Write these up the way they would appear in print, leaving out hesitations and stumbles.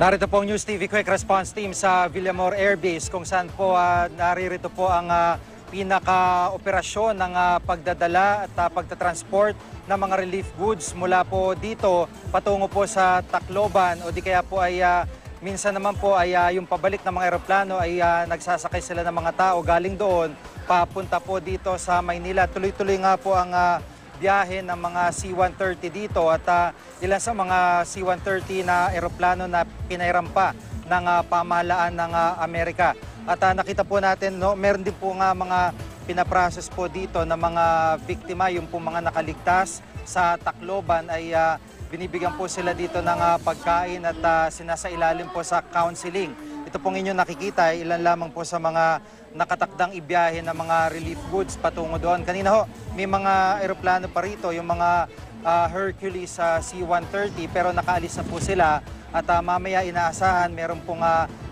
Narito po ang News TV Quick Response Team sa Villamor Air Base kung saan po naririto po ang pinaka-operasyon ng pagdadala at pagtatransport ng mga relief goods mula po dito patungo po sa Tacloban o di kaya po ay minsan naman po ay yung pabalik ng mga eroplano ay nagsasakay sila ng mga tao galing doon papunta po dito sa Maynila. Tuloy-tuloy nga po ang biyahe ng mga C-130 dito at ilan sa mga C-130 na eroplano na pinairam pa ng pamahalaan ng Amerika. At nakita po natin, no, meron din po nga mga pinaprocess po dito ng mga biktima, yung po mga nakaligtas sa Tacloban ay binibigyan po sila dito ng pagkain at sinasailalim po sa counseling. Ito pong inyong nakikita, ilan lamang po sa mga nakatakdang ibiyahe ng mga relief goods patungo doon. Kanina ho, may mga eroplano pa rito, yung mga Hercules C-130 pero nakaalis na po sila at mamaya inaasahan meron pong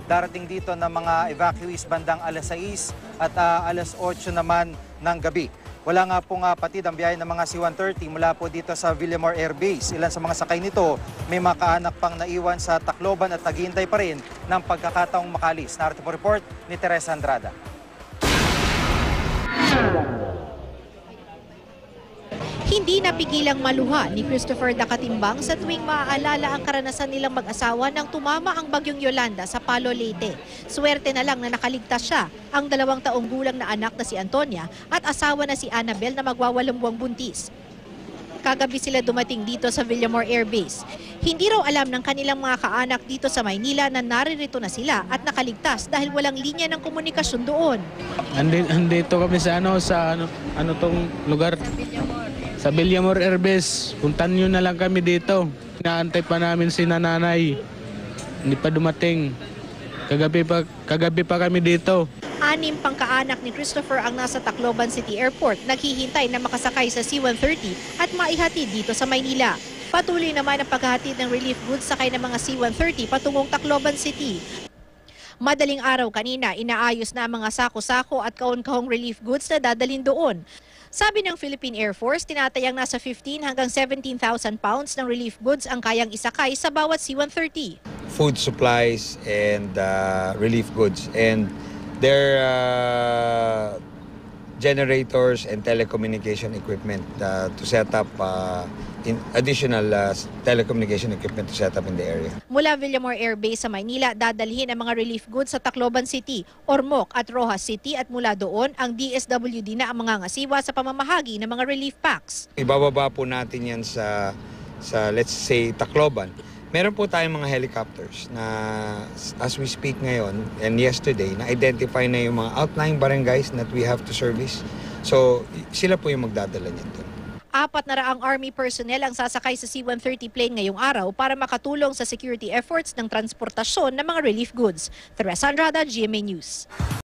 darating dito ng mga evacuees bandang alas 6 at alas 8 naman ng gabi. Wala nga pong patid ang biyahe ng mga C-130 mula po dito sa Villamor Air Base. Ilan sa mga sakay nito may mga kaanak pang naiwan sa Tacloban at naghihintay pa rin ng pagkakataong makalis. Narito po report ni Teresa Andrada. Hindi napigilang maluha ni Christopher Dakatimbang sa tuwing maaalala ang karanasan nilang mag-asawa nang tumama ang bagyong Yolanda sa Palo Leyte. Swerte na lang na nakaligtas siya, ang 2 taong gulang na anak na si Antonia at asawa na si Annabel na magwa8 buwang buntis. Kagabi sila dumating dito sa Villamor Air Base. Hindi raw alam ng kanilang mga kaanak dito sa Maynila na naririto na sila at nakaligtas dahil walang linya ng komunikasyon doon. Andito kami sa ano tong lugar? Sa Villamor Air Base. Puntan nyo na lang kami dito. Inaantay pa namin si nanay. Hindi pa dumating. Kagabi pa kami dito. 6 pang kaanak ni Christopher ang nasa Tacloban City Airport, naghihintay na makasakay sa C-130 at maihatid dito sa Maynila. Patuloy naman ang paghahatid ng relief goods sakay ng mga C-130 patungong Tacloban City. Madaling araw kanina, inaayos na ang mga sako-sako at kahon-kahong relief goods na dadalhin doon. Sabi ng Philippine Air Force, tinatayang nasa 15 hanggang 17,000 pounds ng relief goods ang kayang isakay sa bawat C-130. Food supplies and relief goods and their generators and telecommunication equipment to set up additional telecommunication equipment to set up in the area. Mula Villamor Air Base sa Maynila, dadalhin ang mga relief goods sa Tacloban City, Ormoc at Rojas City at mula doon ang DSWD na ang mga ngasiwa sa pamamahagi ng mga relief packs. Ibababa po natin yan sa let's say Tacloban. Meron po tayong mga helicopters na as we speak ngayon and yesterday na-identify na yung mga outlying barangays that we have to service. So sila po yung magdadala niyan doon. 400 Army personnel ang sasakay sa C-130 plane ngayong araw para makatulong sa security efforts ng transportasyon ng mga relief goods. Teresa Andrada, GMA News.